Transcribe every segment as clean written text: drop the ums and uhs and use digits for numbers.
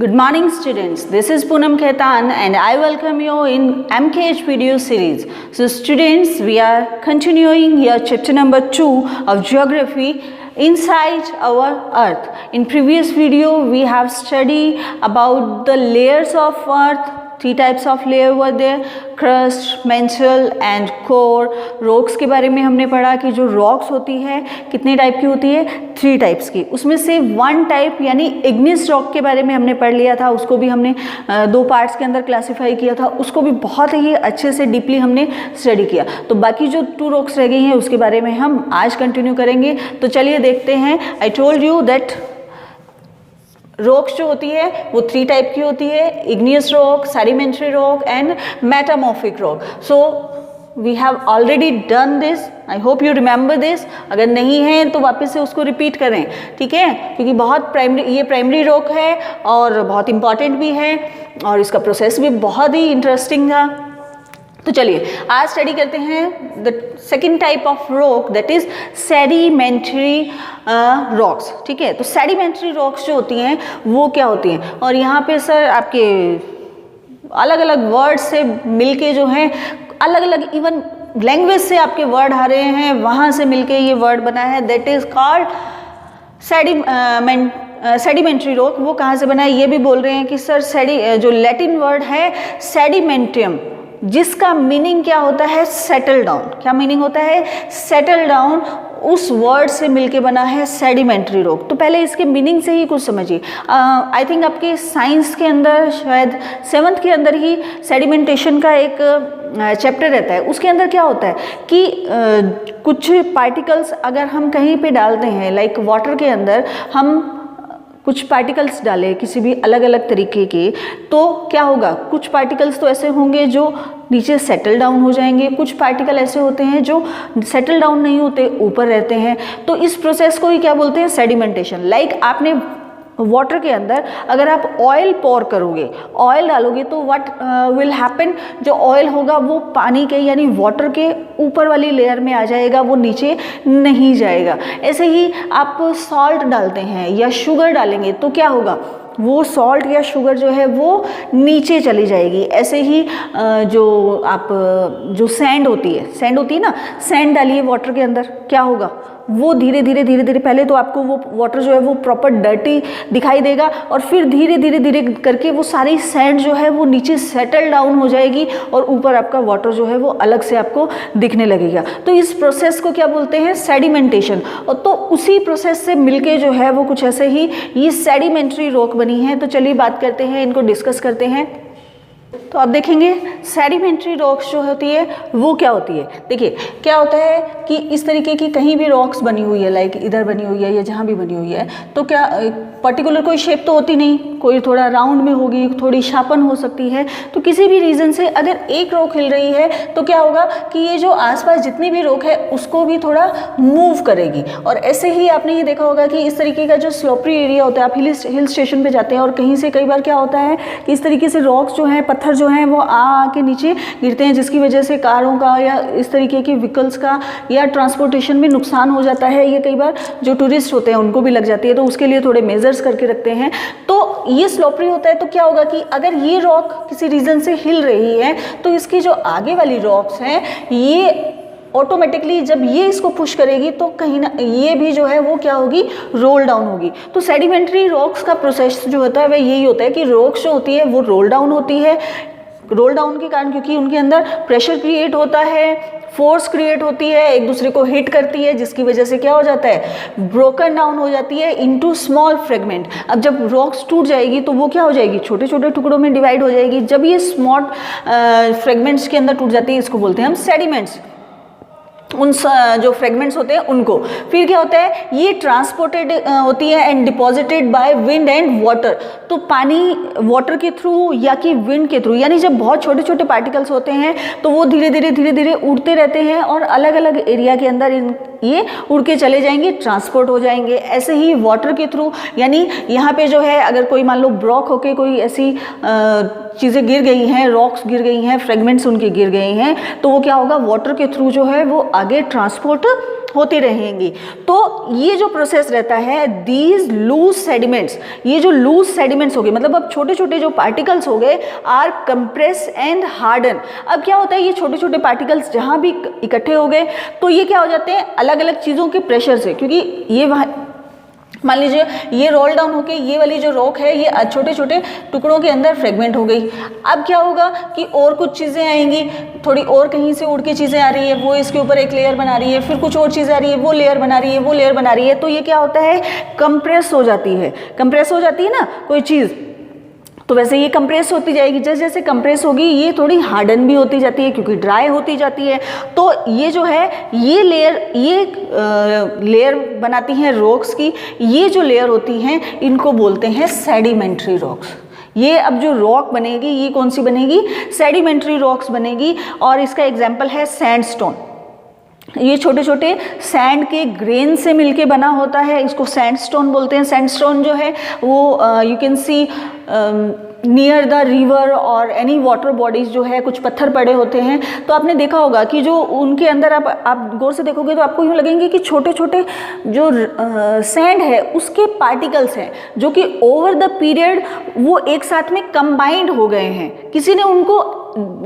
Good morning students, this is Poonam Khaitan and I welcome you in MKH video series. So students, we are continuing here chapter number 2 of geography, inside our earth. In previous video we have studied about the layers of earth. Three types of layer were there, crust, mantle and core. Rocks के बारे में हमने पढ़ा कि जो rocks होती है कितने टाइप की होती है, 3 टाइप्स की। उसमें से 1 टाइप यानी इग्नियस रॉक के बारे में हमने पढ़ लिया था, उसको भी हमने 2 पार्ट्स के अंदर क्लासीफाई किया था, उसको भी बहुत ही अच्छे से डीपली हमने स्टडी किया। तो बाकी जो 2 रॉक्स रह गई हैं उसके बारे में हम आज कंटिन्यू करेंगे। तो चलिए देखते हैं। I told you that rocks जो होती है वो 3 टाइप की होती है, igneous rock, sedimentary rock and metamorphic rock. So we have already done this, I hope you remember this. अगर नहीं है तो वापस से उसको रिपीट करें, ठीक है, क्योंकि बहुत ये प्राइमरी रॉक है और बहुत इंपॉर्टेंट भी है और इसका प्रोसेस भी बहुत ही इंटरेस्टिंग था। तो चलिए आज स्टडी करते हैं the second type of rock, that is sedimentary rocks. ठीक है, तो सेडिमेंट्री रॉक्स जो होती हैं वो क्या होती हैं, और यहाँ पे सर आपके अलग अलग वर्ड से मिलके जो हैं, अलग अलग इवन लैंग्वेज से आपके वर्ड आ रहे हैं, वहाँ से मिलके ये वर्ड बना है, that is called sedimentary rock. वो कहाँ से बना है ये भी बोल रहे हैं कि सर जो लैटिन वर्ड है सेडिमेंटियम, जिसका मीनिंग क्या होता है, सेटल डाउन। क्या मीनिंग होता है, सेटल डाउन, उस वर्ड से मिलके बना है सेडिमेंट्री रॉक। तो पहले इसके मीनिंग से ही कुछ समझिए। आई थिंक आपके साइंस के अंदर शायद 7th के अंदर ही सेडिमेंटेशन का एक चैप्टर रहता है। उसके अंदर क्या होता है कि कुछ पार्टिकल्स अगर हम कहीं पे डालते हैं, लाइक वाटर के अंदर हम कुछ पार्टिकल्स डालें किसी भी अलग अलग तरीके के, तो क्या होगा, कुछ पार्टिकल्स तो ऐसे होंगे जो नीचे सेटल डाउन हो जाएंगे, कुछ पार्टिकल ऐसे होते हैं जो सेटल डाउन नहीं होते, ऊपर रहते हैं। तो इस प्रोसेस को ही क्या बोलते हैं, सेडिमेंटेशन। लाइक आपने वाटर के अंदर अगर आप ऑयल पोर करोगे, ऑयल डालोगे, तो व्हाट विल हैपन, जो ऑयल होगा वो पानी के यानी वाटर के ऊपर वाली लेयर में आ जाएगा, वो नीचे नहीं जाएगा। ऐसे ही आप सॉल्ट डालते हैं या शुगर डालेंगे तो क्या होगा, वो सॉल्ट या शुगर जो है वो नीचे चली जाएगी। ऐसे ही जो सैंड होती है ना, सैंड डालिए वाटर के अंदर, क्या होगा, वो धीरे धीरे पहले तो आपको वो वाटर जो है वो प्रॉपर डर्टी दिखाई देगा और फिर धीरे धीरे करके वो सारी सैंड जो है वो नीचे सेटल डाउन हो जाएगी और ऊपर आपका वाटर जो है वो अलग से आपको दिखने लगेगा। तो इस प्रोसेस को क्या बोलते हैं, सेडिमेंटेशन। और तो उसी प्रोसेस से मिलके जो है वो कुछ ऐसे ही ये सेडिमेंट्री रॉक बनी है। तो चलिए बात करते हैं, इनको डिस्कस करते हैं। तो आप देखेंगे सेडिमेंट्री रॉक्स जो होती है वो क्या होती है। देखिए क्या होता है कि इस तरीके की कहीं भी रॉक्स बनी हुई है, लाइक इधर बनी हुई है या जहाँ भी बनी हुई है, तो क्या पर्टिकुलर कोई शेप तो होती नहीं, कोई थोड़ा राउंड में होगी, थोड़ी शार्पन हो सकती है। तो किसी भी रीज़न से अगर एक रॉक हिल रही है तो क्या होगा कि ये जो आसपास जितनी भी रॉक है उसको भी थोड़ा मूव करेगी। और ऐसे ही आपने ये देखा होगा कि इस तरीके का जो स्लोपरी एरिया होता है, आप हिल स्टेशन पे जाते हैं और कहीं से कई बार क्या होता है कि इस तरीके से रॉक्स जो हैं, पत्थर जो हैं वो आके नीचे गिरते हैं, जिसकी वजह से कारों का या इस तरीके के व्हीकल्स का या ट्रांसपोर्टेशन में नुकसान हो जाता है। ये कई बार जो टूरिस्ट होते हैं उनको भी लग जाती है, तो उसके लिए थोड़े मेजर्स करके रखते हैं। तो ये स्लोपरी होता है, तो क्या होगा कि अगर ये रॉक किसी रीजन से हिल रही है तो इसकी जो आगे वाली रॉक्स हैं ये ऑटोमेटिकली जब ये इसको पुश करेगी तो कहीं ना ये भी जो है वो क्या होगी, रोल डाउन होगी। तो सेडिमेंट्री रॉक्स का प्रोसेस जो होता है वह यही होता है कि रॉक्स जो होती है वो रोल डाउन होती है। रोल डाउन के कारण क्योंकि उनके अंदर प्रेशर क्रिएट होता है, फोर्स क्रिएट होती है, एक दूसरे को हिट करती है, जिसकी वजह से क्या हो जाता है, ब्रोकन डाउन हो जाती है इनटू स्मॉल फ्रेगमेंट। अब जब रॉक्स टूट जाएगी तो वो क्या हो जाएगी, छोटे छोटे टुकड़ों में डिवाइड हो जाएगी। जब ये स्मॉल फ्रेगमेंट्स के अंदर टूट जाती है, इसको बोलते हैं हम सेडिमेंट्स। उन जो फ्रेगमेंट्स होते हैं उनको फिर क्या होता है, ये ट्रांसपोर्टेड होती है and deposited by wind and water. तो पानी वाटर के थ्रू या कि विंड के थ्रू, यानी जब बहुत छोटे छोटे पार्टिकल्स होते हैं तो वो धीरे धीरे उड़ते रहते हैं और अलग अलग एरिया के अंदर ये उड़ के चले जाएंगे, ट्रांसपोर्ट हो जाएंगे। ऐसे ही वाटर के थ्रू, यानी यहाँ पे जो है अगर कोई मान लो ब्लॉक होके कोई ऐसी चीज़ें गिर गई हैं, रॉक्स गिर गई हैं, फ्रेगमेंट्स उनके गिर गए हैं, तो वो क्या होगा, वाटर के थ्रू जो है वो आगे ट्रांसपोर्ट होती रहेंगी। तो ये जो प्रोसेस रहता है, दीज लूज सेडिमेंट्स, ये जो लूज सेडिमेंट्स हो गए, मतलब अब छोटे छोटे जो पार्टिकल्स हो गए, आर कंप्रेस एंड हार्डन। अब क्या होता है, ये छोटे छोटे पार्टिकल्स जहाँ भी इकट्ठे हो गए तो ये क्या हो जाते हैं, अलग अलग चीज़ों के प्रेशर से, क्योंकि ये वहाँ मान लीजिए ये रोल डाउन होके ये वाली जो रॉक है ये छोटे छोटे टुकड़ों के अंदर फ्रेगमेंट हो गई। अब क्या होगा कि और कुछ चीज़ें आएंगी, थोड़ी और कहीं से उड़ के चीज़ें आ रही है, वो इसके ऊपर एक लेयर बना रही है, फिर कुछ और चीज़ें आ रही है, वो लेयर बना रही है, वो लेयर बना रही है, तो ये क्या होता है, कंप्रेस हो जाती है। कंप्रेस हो जाती है ना कोई चीज़, तो वैसे ये कंप्रेस होती जाएगी, जैसे जैसे कंप्रेस होगी ये थोड़ी हार्डन भी होती जाती है क्योंकि ड्राई होती जाती है। तो ये जो है ये लेयर बनाती हैं रॉक्स की। ये जो लेयर होती हैं इनको बोलते हैं सेडिमेंट्री रॉक्स। ये अब जो रॉक बनेगी ये कौन सी बनेगी, सेडिमेंट्री रॉक्स बनेगी। और इसका एग्जाम्पल है सैंडस्टोन। ये छोटे छोटे सैंड के ग्रेन से मिलके बना होता है, इसको सैंडस्टोन बोलते हैं। सैंडस्टोन जो है वो you can see near the river और एनी वाटर बॉडीज जो है कुछ पत्थर पड़े होते हैं, तो आपने देखा होगा कि जो उनके अंदर आप गौर से देखोगे तो आपको यूँ लगेंगे कि छोटे छोटे जो सैंड है उसके पार्टिकल्स हैं जो कि ओवर द पीरियड वो एक साथ में कंबाइंड हो गए हैं। किसी ने उनको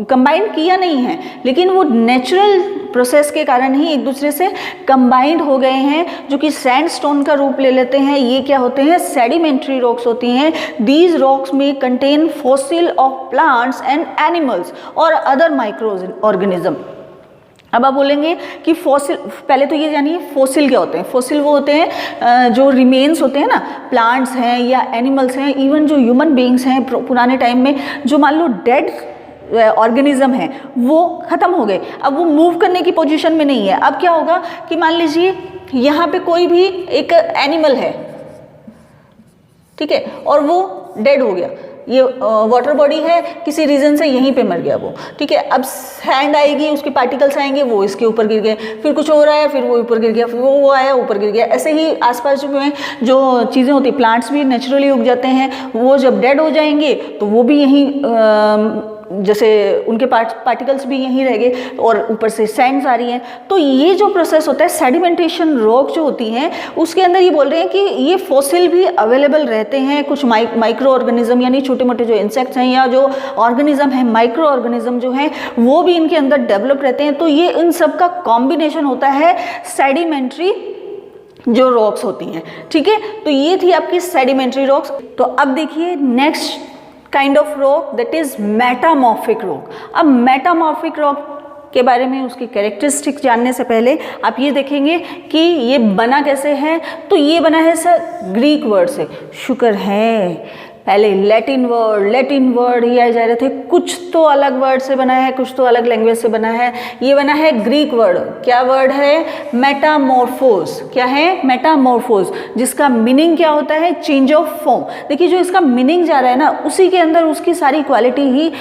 कंबाइंड किया नहीं है, लेकिन वो नेचुरल प्रोसेस के कारण ही एक दूसरे से कंबाइंड हो गए हैं, जो कि सैंडस्टोन का रूप ले लेते हैं। ये क्या होते हैं, सेडिमेंट्री रॉक्स होती हैं। दीज रॉक्स में contain fossil of plants and animals और अदर माइक्रो ऑर्गेनिज्म। अब आप बोलेंगे कि फॉसिल, पहले तो ये जानिए फॉसिल क्या होते हैं। फॉसिल वो होते हैं जो रिमेन्स होते हैं ना, प्लांट्स हैं या एनिमल्स हैं, इवन जो ह्यूमन बींग्स हैं पुराने टाइम में, जो मान लो डेड ऑर्गेनिज्म है वो ख़त्म हो गए, अब वो मूव करने की पोजीशन में नहीं है। अब क्या होगा कि मान लीजिए यहाँ पे कोई भी एक एनिमल है, ठीक है, और वो डेड हो गया, ये वाटर बॉडी है, किसी रीज़न से यहीं पे मर गया वो, ठीक है। अब सैंड आएगी, उसके पार्टिकल्स आएंगे, वो इसके ऊपर गिर गए, फिर कुछ और आया, फिर वो ऊपर गिर गया, फिर वो आया ऊपर गिर गया। ऐसे ही आसपास में जो चीज़ें होती, प्लांट्स भी नेचुरली उग जाते हैं, वो जब डेड हो जाएंगे तो वो भी यहीं जैसे उनके पार्टिकल्स भी यहीं रह गए और ऊपर से सैंड्स आ रही हैं। तो ये जो प्रोसेस होता है सेडिमेंटेशन रॉक जो होती हैं उसके अंदर ये बोल रहे हैं कि ये फॉसिल भी अवेलेबल रहते हैं। कुछ माइक्रो ऑर्गेनिज्म यानी छोटे मोटे जो इंसेक्ट्स हैं या जो ऑर्गेनिज्म है, माइक्रो ऑर्गेनिज्म जो हैं वो भी इनके अंदर डेवलप रहते हैं। तो ये इन सब का कॉम्बिनेशन होता है सेडिमेंट्री जो रॉक्स होती हैं, ठीक है। तो ये थी आपकी सेडिमेंट्री रॉक्स। तो अब देखिए next kind of rock that is metamorphic rock. अब मेटामॉर्फिक रॉक के बारे में उसकी कैरेक्टरिस्टिक्स जानने से पहले आप ये देखेंगे कि ये बना कैसे है। तो ये बना है सर ग्रीक वर्ड से, शुक्र है पहले लैटिन वर्ड ही आए जा रहे थे, कुछ तो अलग वर्ड से बना है, कुछ तो अलग लैंग्वेज से बना है। ये बना है ग्रीक वर्ड, क्या वर्ड है, मेटामॉर्फोस। क्या है, मेटामॉर्फोस, जिसका मीनिंग क्या होता है, चेंज ऑफ फॉर्म। देखिए जो इसका मीनिंग जा रहा है ना उसी के अंदर उसकी सारी क्वालिटी ही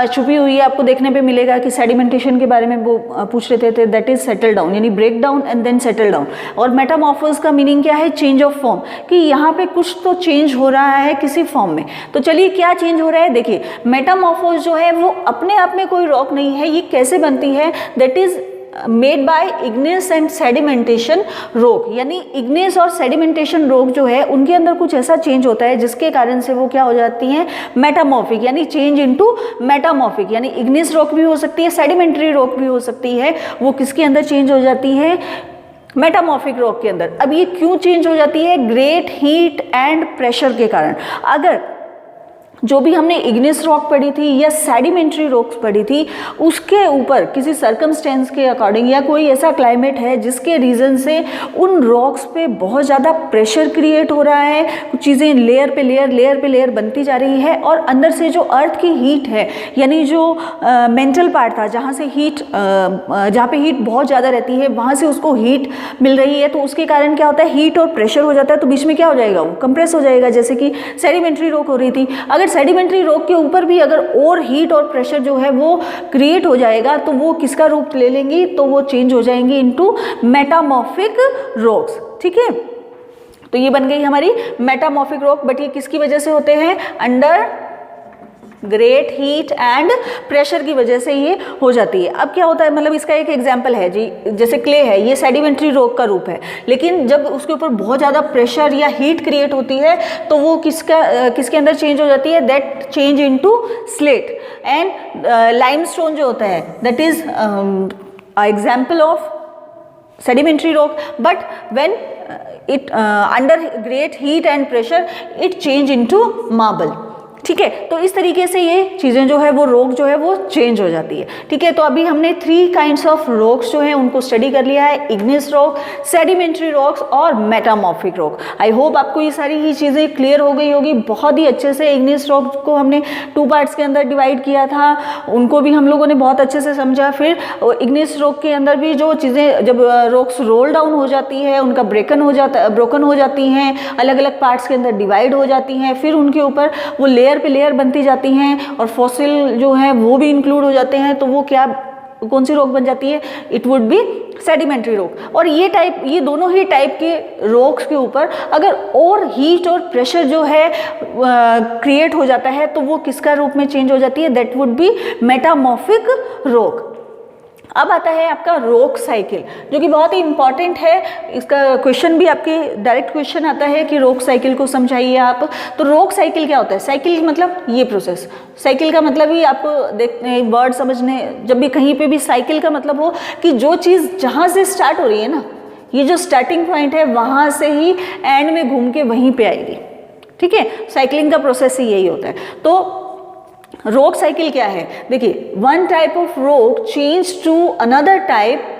छुपी हुई है। आपको देखने पे मिलेगा कि सेडिमेंटेशन के बारे में वो पूछ रहे थे, दैट इज सेटल डाउन, यानी break down and then settle down. और मेटामॉर्फोस का मीनिंग क्या है, चेंज ऑफ फॉर्म, कि यहाँ पे कुछ तो चेंज हो रहा है किसी फॉर्म में। तो चलिए क्या चेंज हो रहा है, देखिए मेटामॉर्फोस जो है वो अपने आप में कोई रॉक नहीं है, ये कैसे बनती है, that is made by igneous and sedimentation rock. यानी इग्नेस और सेडिमेंटेशन रॉक जो है उनके अंदर कुछ ऐसा चेंज होता है जिसके कारण से वो क्या हो जाती हैं, मेटामॉर्फिक, यानी चेंज इनटू मेटामॉर्फिक। यानी इग्नेस रॉक भी हो सकती है, सेडिमेंट्री रॉक भी हो सकती है, वो किसके अंदर चेंज हो जाती है, मेटामॉर्फिक रॉक के अंदर। अब ये क्यों चेंज हो जाती है, ग्रेट हीट एंड प्रेशर के कारण। अगर जो भी हमने इग्नेस रॉक पढ़ी थी या सेडिमेंट्री रॉक्स पढ़ी थी उसके ऊपर किसी सर्कमस्टेंस के अकॉर्डिंग या कोई ऐसा क्लाइमेट है जिसके रीज़न से उन रॉक्स पे बहुत ज़्यादा प्रेशर क्रिएट हो रहा है, कुछ चीज़ें लेयर पे लेयर बनती जा रही है, और अंदर से जो अर्थ की हीट है, यानी जो मेंटल पार्ट था जहाँ से हीट जहाँ पे हीट बहुत ज़्यादा रहती है वहाँ से उसको हीट मिल रही है, तो उसके कारण क्या होता है, हीट और प्रेशर हो जाता है, तो बीच में क्या हो जाएगा, वो कंप्रेस हो जाएगा, जैसे कि सेडिमेंट्री रॉक हो रही थी। अगर सेडिमेंट्री रॉक के ऊपर भी अगर और हीट और प्रेशर जो है वो क्रिएट हो जाएगा तो वो किसका रूप ले लेंगी, तो वो चेंज हो जाएंगी इनटू मेटामॉर्फिक रॉक्स, ठीक है। तो ये बन गई हमारी मेटामॉर्फिक रॉक। बट ये किसकी वजह से होते हैं, under great heat and pressure की वजह से ये हो जाती है। अब क्या होता है, मतलब इसका एक एग्जांपल है जी, जैसे क्ले है, ये सेडिमेंट्री रॉक का रूप है, लेकिन जब उसके ऊपर बहुत ज़्यादा प्रेशर या हीट क्रिएट होती है तो वो किसके अंदर चेंज हो जाती है, that change into slate. And limestone जो होता है that is example of sedimentary rock, but when it under great heat and pressure it change into marble। ठीक है, तो इस तरीके से ये चीज़ें जो है वो रॉक जो है वो चेंज हो जाती है। ठीक है, तो अभी हमने 3 काइंड्स ऑफ रॉक्स जो है उनको स्टडी कर लिया है, इग्नियस रॉक, सेडिमेंट्री रॉक्स और मेटामॉर्फिक रॉक। आई होप आपको ये सारी ही चीज़ें क्लियर हो गई होगी बहुत ही अच्छे से। इग्नियस रॉक को हमने 2 पार्ट्स के अंदर डिवाइड किया था, उनको भी हम लोगों ने बहुत अच्छे से समझा। फिर इग्नियस रॉक के अंदर भी जो चीज़ें, जब रॉक्स रोल डाउन हो जाती है, उनका ब्रोकन हो जाती हैं, अलग अलग पार्ट्स के अंदर डिवाइड हो जाती हैं, फिर उनके ऊपर वो लेयर पे लेयर बनती जाती हैं और फॉसिल जो है वो भी इंक्लूड हो जाते हैं, तो वो क्या, कौन सी रॉक बन जाती है, it would be sedimentary rock. और ये दोनों ही टाइप के रॉक्स के ऊपर अगर और हीट और प्रेशर जो है क्रिएट हो जाता है तो वो किसका रूप में चेंज हो जाती है, that would B metamorphic rock. अब आता है आपका रॉक साइकिल, जो कि बहुत ही इंपॉर्टेंट है। इसका क्वेश्चन भी आपके डायरेक्ट क्वेश्चन आता है कि रॉक साइकिल को समझाइए आप। तो रॉक साइकिल क्या होता है, साइकिल मतलब ये प्रोसेस, साइकिल का मतलब ही आपको देखने वर्ड समझने, जब भी कहीं पे भी साइकिल का मतलब हो कि जो चीज़ जहाँ से स्टार्ट हो रही है ना, ये जो स्टार्टिंग पॉइंट है वहाँ से ही एंड में घूम के वहीं पे आएगी। ठीक है, साइकिलिंग का प्रोसेस ही यही होता है। तो रॉक साइकिल क्या है, देखिए, one type of rock change to another type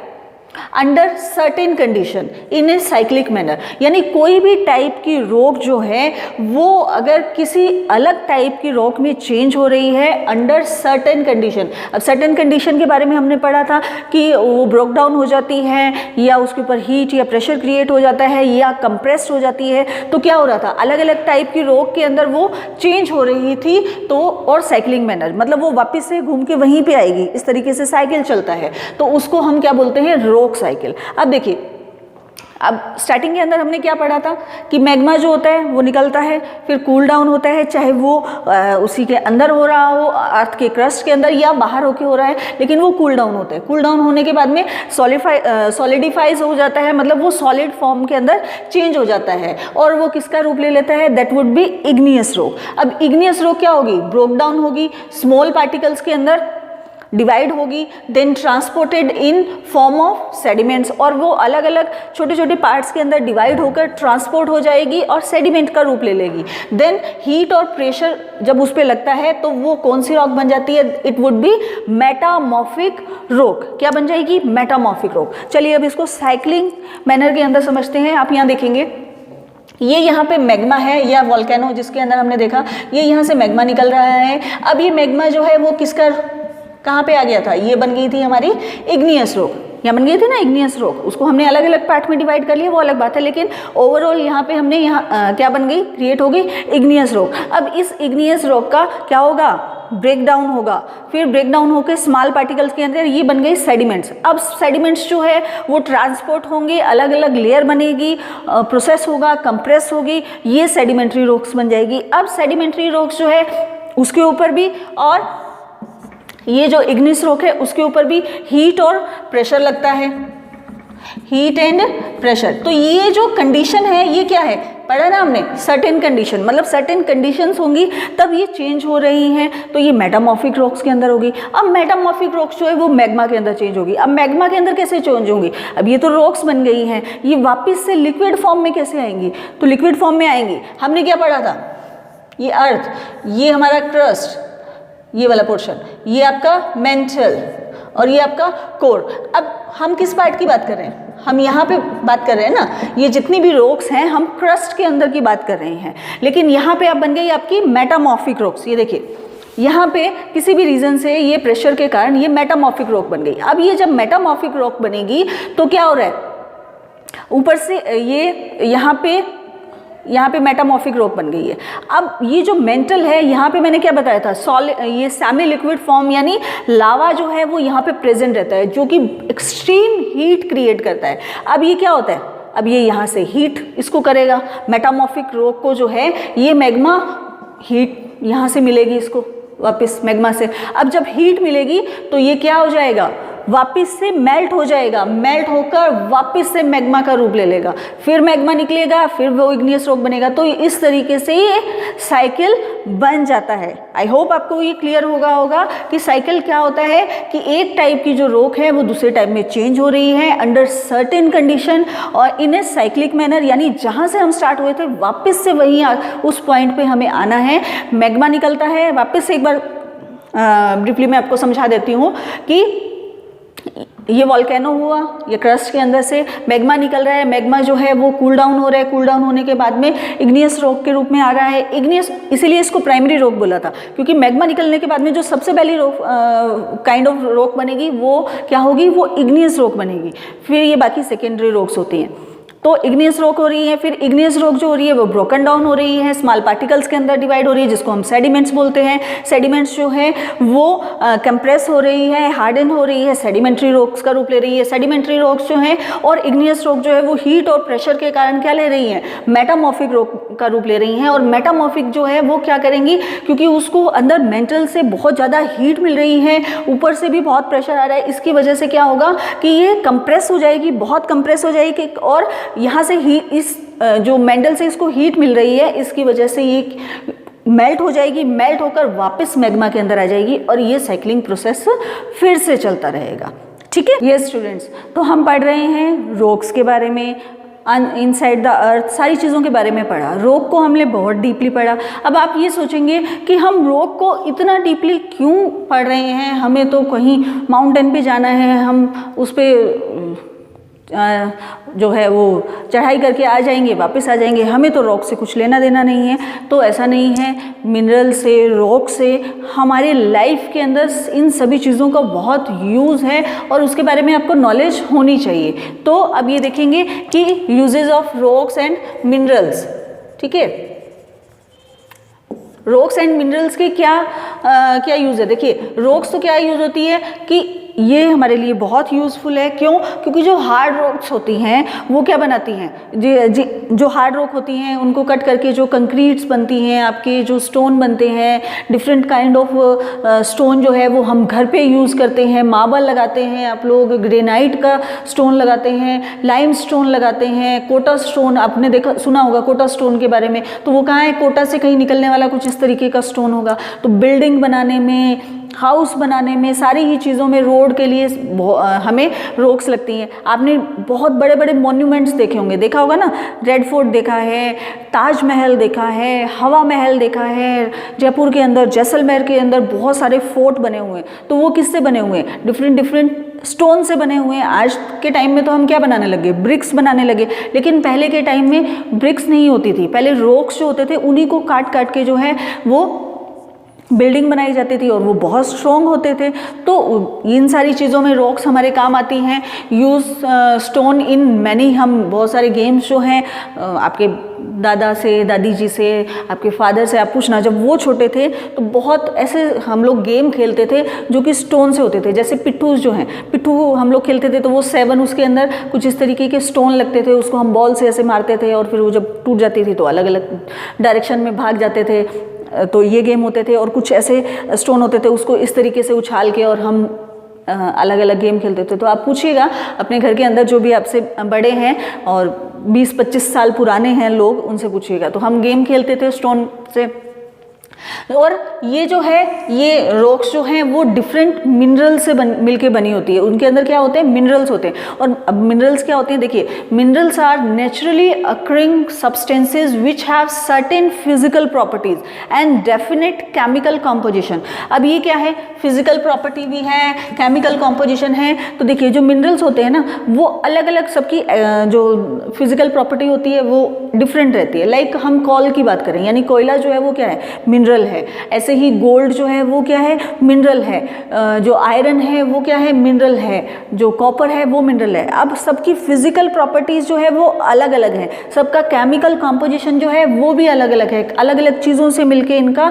under certain condition in a cyclic manner. यानी कोई भी टाइप की रॉक जो है वो अगर किसी अलग टाइप की रॉक में चेंज हो रही है अंडर सर्टेन कंडीशन। अब सर्टेन कंडीशन के बारे में हमने पढ़ा था कि वो ब्रोक डाउन हो जाती है, या उसके ऊपर हीट या प्रेशर क्रिएट हो जाता है, या कंप्रेस्ड हो जाती है। तो क्या हो रहा था, अलग अलग टाइप की रॉक के अंदर वो चेंज हो रही थी, तो और साइक्लिंग मैनर मतलब वो वापस से घूम के वहीं पे आएगी, इस तरीके से साइकिल चलता है, तो उसको हम क्या बोलते हैं, रॉक साइकिल। अब देखिए, अब स्टार्टिंग के अंदर हमने क्या पढ़ा था कि मैग्मा जो होता है वो निकलता है, फिर कूल डाउन होता है, चाहे वो उसी के अंदर हो रहा हो, अर्थ के क्रस्ट के अंदर, या बाहर होके हो रहा है, लेकिन वो कूल डाउन होता है। कूल डाउन होने के बाद में सॉलिडिफाइज हो जाता है, मतलब वो सॉलिड फॉर्म के अंदर चेंज हो जाता है, और वो किसका रूप ले लेता है, that would be igneous rock. अब इग्नियस रॉक क्या होगी, ब्रोक डाउन होगी, स्मॉल पार्टिकल्स के अंदर डिवाइड होगी, then transported in form of sediments, और वो अलग अलग छोटे छोटे पार्ट्स के अंदर डिवाइड होकर ट्रांसपोर्ट हो जाएगी और सेडिमेंट का रूप ले लेगी। देन हीट और प्रेशर जब उस पर लगता है तो वो कौन सी रॉक बन जाती है, it would be metamorphic rock. क्या बन जाएगी, मेटामॉर्फिक रॉक। चलिए अब इसको साइक्लिंग मैनर के अंदर समझते हैं। आप यहाँ देखेंगे, ये यहाँ पे मैग्मा है या वोल्केनो जिसके अंदर हमने देखा, ये यहाँ से मैग्मा निकल रहा है। अब ये मैग्मा जो है वो किसका, कहाँ पे आ गया था, ये बन गई थी हमारी इग्नियस रॉक, यहाँ बन गई थी ना इग्नियस रॉक। उसको हमने अलग अलग पार्ट में डिवाइड कर लिया, वो अलग बात है, लेकिन ओवरऑल यहाँ पे हमने क्या बन गई, क्रिएट हो गई इग्नियस रॉक। अब इस इग्नियस रॉक का क्या होगा, ब्रेक डाउन होगा, फिर ब्रेक डाउन होकर स्मॉल पार्टिकल्स के अंदर ये बन गई सेडिमेंट्स। अब सेडिमेंट्स जो है वो ट्रांसपोर्ट होंगे, अलग अलग लेयर बनेगी, प्रोसेस होगा, कंप्रेस होगी, ये सेडिमेंट्री रॉक्स बन जाएगी। अब सेडिमेंट्री रॉक्स जो है उसके ऊपर भी, और ये जो इग्नियस रॉक है उसके ऊपर भी हीट और प्रेशर लगता है, हीट एंड प्रेशर। तो ये जो कंडीशन है ये क्या है, पढ़ा ना हमने, सर्टेन कंडीशन, मतलब सर्टेन कंडीशंस होंगी तब ये चेंज हो रही हैं, तो ये मेटामॉर्फिक रॉक्स के अंदर होगी। अब मेटामॉर्फिक रॉक्स जो है वो मैग्मा के अंदर चेंज होगी। अब मैग्मा के अंदर कैसे चेंज होंगी, अब ये तो रॉक्स बन गई हैं, ये वापस से लिक्विड फॉर्म में कैसे आएंगी, तो लिक्विड फॉर्म में आएंगी। हमने क्या पढ़ा था, ये अर्थ, ये हमारा क्रस्ट, ये वाला पोर्शन, ये आपका मेंटल, और ये आपका कोर। अब हम किस पार्ट की बात कर रहे हैं, हम यहाँ पे बात कर रहे हैं ना, ये जितनी भी रॉक्स हैं हम क्रस्ट के अंदर की बात कर रहे हैं, लेकिन यहाँ पे अब बन गई आपकी मेटामॉर्फिक रॉक्स। ये देखिए, यहाँ पे किसी भी रीजन से ये प्रेशर के कारण ये मेटामॉर्फिक रॉक बन गई। अब ये जब मेटामॉर्फिक रॉक बनेगी तो क्या हो रहा है, ऊपर से ये यहाँ पे मेटामॉर्फिक रॉक बन गई है। अब ये जो मेंटल है, यहाँ पे मैंने क्या बताया था, ये सेमी लिक्विड फॉर्म, यानी लावा जो है वो यहाँ पे प्रेजेंट रहता है, जो कि एक्सट्रीम हीट क्रिएट करता है। अब ये क्या होता है, अब ये यहाँ से हीट इसको करेगा, मेटामॉर्फिक रॉक को जो है ये मैग्मा हीट यहाँ से मिलेगी इसको, वापस मैग्मा से। अब जब हीट मिलेगी तो ये क्या हो जाएगा, वापस से मेल्ट हो जाएगा, मेल्ट होकर वापस से मैग्मा का रूप ले लेगा, फिर मैग्मा निकलेगा, फिर वो इग्नियस रॉक बनेगा। तो इस तरीके से ये साइकिल बन जाता है। आई होप आपको ये क्लियर होगा कि साइकिल क्या होता है कि एक टाइप की जो रॉक है वो दूसरे टाइप में चेंज हो रही है अंडर सर्टेन कंडीशन और इन ए साइक्लिक मैनर, यानी जहाँ से हम स्टार्ट हुए थे वापस से वहीं उस पॉइंट पे हमें आना है। मैग्मा निकलता है, वापस से एक बार ब्रीफली मैं आपको समझा देती हूँ कि ये वॉल्केनो हुआ, ये क्रस्ट के अंदर से मैग्मा निकल रहा है, मैग्मा जो है वो कूल डाउन हो रहा है, कूल डाउन होने के बाद में इग्नियस रॉक के रूप में आ रहा है। इग्नियस इसीलिए इसको प्राइमरी रॉक बोला था, क्योंकि मैग्मा निकलने के बाद में जो सबसे पहली रॉक काइंड ऑफ रॉक बनेगी वो क्या होगी, वो इग्नियस रॉक बनेगी। फिर ये बाकी सेकेंडरी रॉक्स होती हैं। तो इग्नियस रॉक हो रही है, फिर इग्नियस रॉक जो हो रही है वो ब्रोकन डाउन हो रही है, स्मॉल पार्टिकल्स के अंदर डिवाइड हो रही है, जिसको हम सेडिमेंट्स बोलते हैं। सेडिमेंट्स जो है वो कंप्रेस हो रही है, हार्डन हो रही है, सेडिमेंट्री रॉक्स का रूप ले रही है। सेडिमेंट्री रॉक्स जो हैं और इग्नियस रॉक जो है वो हीट और प्रेशर के कारण क्या ले रही हैं, मेटामॉर्फिक रॉक का रूप ले रही हैं। और मेटामॉर्फिक जो है वो क्या करेंगी, क्योंकि उसको अंदर मेंटल से बहुत ज़्यादा हीट मिल रही है, ऊपर से भी बहुत प्रेशर आ रहा है, इसकी वजह से क्या होगा कि ये कंप्रेस हो जाएगी, बहुत कंप्रेस हो जाएगी और यहाँ से ही इस जो मेंटल से इसको हीट मिल रही है, इसकी वजह से ये मेल्ट हो जाएगी, मेल्ट होकर वापस मैग्मा के अंदर आ जाएगी और ये साइक्लिंग प्रोसेस फिर से चलता रहेगा। ठीक है, ये स्टूडेंट्स, तो हम पढ़ रहे हैं रॉक्स के बारे में, इनसाइड द अर्थ, सारी चीज़ों के बारे में पढ़ा। रॉक को हमने बहुत डीपली पढ़ा। अब आप ये सोचेंगे कि हम रॉक को इतना डीपली क्यों पढ़ रहे हैं, हमें तो कहीं माउंटेन पे जाना है, हम उस पर जो है वो चढ़ाई करके आ जाएंगे, वापस आ जाएंगे, हमें तो रॉक से कुछ लेना देना नहीं है। तो ऐसा नहीं है, मिनरल से, रॉक से हमारे लाइफ के अंदर इन सभी चीज़ों का बहुत यूज़ है और उसके बारे में आपको नॉलेज होनी चाहिए। तो अब ये देखेंगे कि uses of rocks and minerals. ठीक है, रॉक्स एंड मिनरल्स के क्या यूज़ है। देखिए, रॉक्स तो क्या यूज़ होती है कि ये हमारे लिए बहुत यूज़फुल है। क्यों? क्योंकि जो हार्ड रॉक्स होती हैं वो क्या बनाती हैं, जो हार्ड रॉक होती हैं उनको कट करके जो कंक्रीट्स बनती हैं, आपके जो स्टोन बनते हैं, डिफरेंट काइंड ऑफ स्टोन जो है वो हम घर पे यूज़ करते हैं। मार्बल लगाते हैं आप लोग, ग्रेनाइट का स्टोन लगाते हैं, लाइम स्टोन लगाते हैं, कोटा स्टोन आपने देखा सुना होगा कोटा स्टोन के बारे में। तो वो कहाँ है, कोटा से कहीं निकलने वाला कुछ इस तरीके का स्टोन होगा। तो बिल्डिंग बनाने में, हाउस बनाने में, सारी ही चीज़ों में, रोड के लिए हमें रॉक्स लगती हैं। आपने बहुत बड़े बड़े मॉन्यूमेंट्स देखे होंगे, देखा होगा ना, रेड फोर्ट देखा है, ताजमहल देखा है, हवा महल देखा है, जयपुर के अंदर, जैसलमेर के अंदर बहुत सारे फोर्ट बने हुए हैं। तो वो किससे बने हुए हैं, डिफरेंट स्टोन से बने हुए हैं। आज के टाइम में तो हम क्या बनाने लगे, ब्रिक्स बनाने लगे, लेकिन पहले के टाइम में ब्रिक्स नहीं होती थी। पहले रॉक्स जो होते थे उन्हीं को काट काट के जो है वो बिल्डिंग बनाई जाती थी और वो बहुत स्ट्रॉन्ग होते थे। तो इन सारी चीज़ों में रॉक्स हमारे काम आती हैं। यूज़ स्टोन इन मैनी, हम बहुत सारे गेम्स जो हैं आपके दादा से, दादी जी से, आपके फादर से आप पूछना, जब वो छोटे थे तो बहुत ऐसे हम लोग गेम खेलते थे जो कि स्टोन से होते थे। जैसे पिट्ठूस जो हैं, पिट्ठू हम लोग खेलते थे तो वो 7 उसके अंदर कुछ इस तरीके के स्टोन लगते थे, उसको हम बॉल से ऐसे मारते थे और फिर वो जब टूट जाती थी तो अलग अलग डायरेक्शन में भाग जाते थे। तो ये गेम होते थे। और कुछ ऐसे स्टोन होते थे, उसको इस तरीके से उछाल के और हम अलग अलग गेम खेलते थे। तो आप पूछिएगा अपने घर के अंदर जो भी आपसे बड़े हैं और 20-25 साल पुराने हैं लोग, उनसे पूछिएगा। तो हम गेम खेलते थे स्टोन से। और ये जो है, ये रॉक्स जो हैं वो डिफरेंट मिनरल से मिलके बनी होती है। उनके अंदर क्या होते हैं, मिनरल्स होते हैं। और अब मिनरल्स क्या होते हैं, देखिए, minerals are naturally occurring substances which have certain physical properties and definite chemical composition. अब ये क्या है, फिजिकल प्रॉपर्टी भी है, केमिकल कॉम्पोजिशन है। तो देखिए, जो मिनरल्स होते हैं ना वो अलग अलग, सबकी जो फिजिकल प्रॉपर्टी होती है वो डिफरेंट रहती है। लाइक हम कॉल की बात करें, यानी कोयला जो है वो क्या है, मिनरल है। ऐसे ही गोल्ड जो है वो क्या है, मिनरल है। जो आयरन है वो क्या है, मिनरल है। जो कॉपर है वो मिनरल है। अब सबकी फिजिकल प्रॉपर्टीज जो है वो अलग अलग है, सबका केमिकल कॉम्पोजिशन जो है वो भी अलग अलग है। अलग अलग चीज़ों से मिलके इनका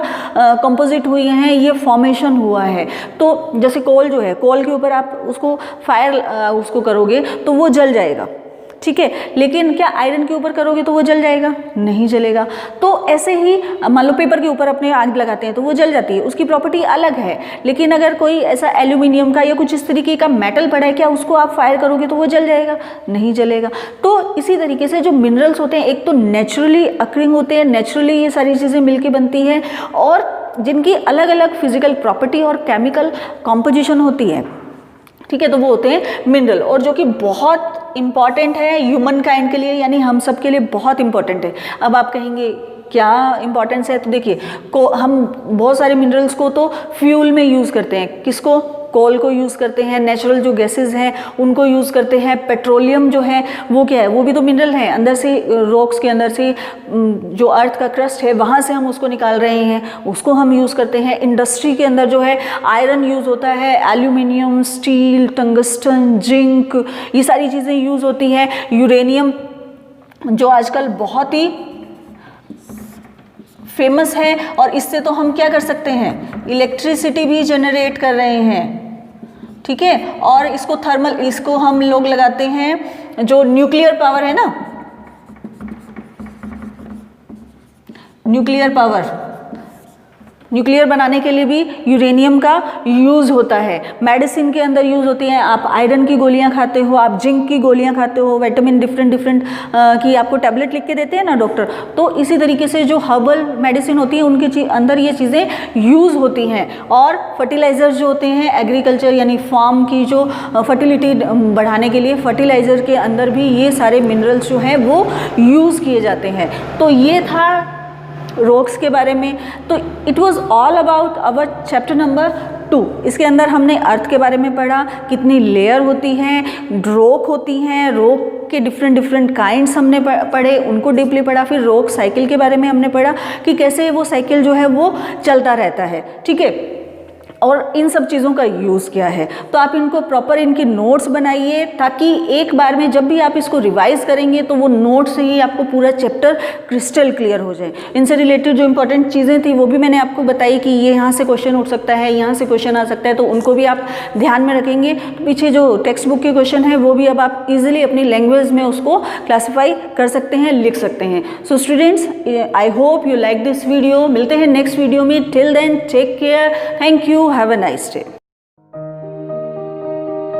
कंपोजिट हुई हैं, ये फॉर्मेशन हुआ है। तो जैसे कोल जो है, कोल के ऊपर आप उसको फायर उसको करोगे तो वो जल जाएगा, ठीक है। लेकिन क्या आयरन के ऊपर करोगे तो वो जल जाएगा? नहीं जलेगा। तो ऐसे ही मान लो पेपर के ऊपर अपने आग लगाते हैं तो वो जल जाती है, उसकी प्रॉपर्टी अलग है। लेकिन अगर कोई ऐसा एल्यूमिनियम का या कुछ इस तरीके का मेटल पड़ा है, क्या उसको आप फायर करोगे तो वो जल जाएगा? नहीं जलेगा। तो इसी तरीके से जो मिनरल्स होते हैं, एक तो नेचुरली अकरिंग होते हैं, नेचुरली ये सारी चीज़ें मिलके बनती हैं, और जिनकी अलग अलग फिजिकल प्रॉपर्टी और केमिकल कॉम्पोजिशन होती है, ठीक है। तो वो होते हैं मिनरल, और जो कि बहुत इंपॉर्टेंट है ह्यूमन काइंड के लिए, यानी हम सब के लिए बहुत इंपॉर्टेंट है। अब आप कहेंगे क्या इंपॉर्टेंस है, तो देखिए हम बहुत सारे मिनरल्स को तो फ्यूल में यूज़ करते हैं। किसको? कोल को यूज़ करते हैं, नेचुरल जो गैसेस हैं उनको यूज़ करते हैं। पेट्रोलियम जो है वो क्या है? वो भी तो मिनरल है, अंदर से रॉक्स के अंदर से जो अर्थ का क्रस्ट है वहाँ से हम उसको निकाल रहे हैं, उसको हम यूज़ करते हैं। इंडस्ट्री के अंदर जो है आयरन यूज़ होता है, एल्यूमिनियम, स्टील, टंगस्टन, जिंक, ये सारी चीज़ें यूज़ होती हैं। यूरेनियम जो आजकल बहुत ही फेमस है, और इससे तो हम क्या कर सकते हैं? इलेक्ट्रिसिटी भी जनरेट कर रहे हैं, ठीक है। और इसको थर्मल, इसको हम लोग लगाते हैं, जो न्यूक्लियर पावर है ना, न्यूक्लियर पावर, न्यूक्लियर बनाने के लिए भी यूरेनियम का यूज़ होता है। मेडिसिन के अंदर यूज़ होती हैं। आप आयरन की गोलियां खाते हो, आप जिंक की गोलियां खाते हो, विटामिन डिफरेंट की आपको टैबलेट लिख के देते हैं ना डॉक्टर, तो इसी तरीके से जो हर्बल मेडिसिन होती है उनके अंदर ये चीज़ें यूज़ होती हैं। और फर्टिलाइज़र्स जो होते हैं एग्रीकल्चर यानी फार्म की जो फर्टिलिटी बढ़ाने के लिए, फर्टिलाइज़र के अंदर भी ये सारे मिनरल्स जो हैं वो यूज़ किए जाते हैं। तो ये था रॉक्स के बारे में। तो it was all about our chapter number 2। इसके अंदर हमने अर्थ के बारे में पढ़ा, कितनी लेयर होती हैं, रॉक होती हैं, रॉक के डिफरेंट काइंड्स हमने पढ़े, उनको डीपली पढ़ा। फिर रॉक साइकिल के बारे में हमने पढ़ा कि कैसे वो साइकिल जो है वो चलता रहता है, ठीक है, और इन सब चीज़ों का यूज़ क्या है। तो आप इनको प्रॉपर इनके नोट्स बनाइए, ताकि एक बार में जब भी आप इसको रिवाइज करेंगे तो वो नोट से ही आपको पूरा चैप्टर क्रिस्टल क्लियर हो जाए। इनसे रिलेटेड जो इंपॉर्टेंट चीज़ें थी वो भी मैंने आपको बताई कि ये यहाँ से क्वेश्चन उठ सकता है, यहाँ से क्वेश्चन आ सकता है, तो उनको भी आप ध्यान में रखेंगे। तो पीछे जो टेक्स्ट बुक के क्वेश्चन है वो भी अब आप इजीली अपनी लैंग्वेज में उसको क्लासीफाई कर सकते हैं, लिख सकते हैं। So students, I hope you like this video. मिलते हैं नेक्स्ट वीडियो में। Till then take care, thank you, have a nice day.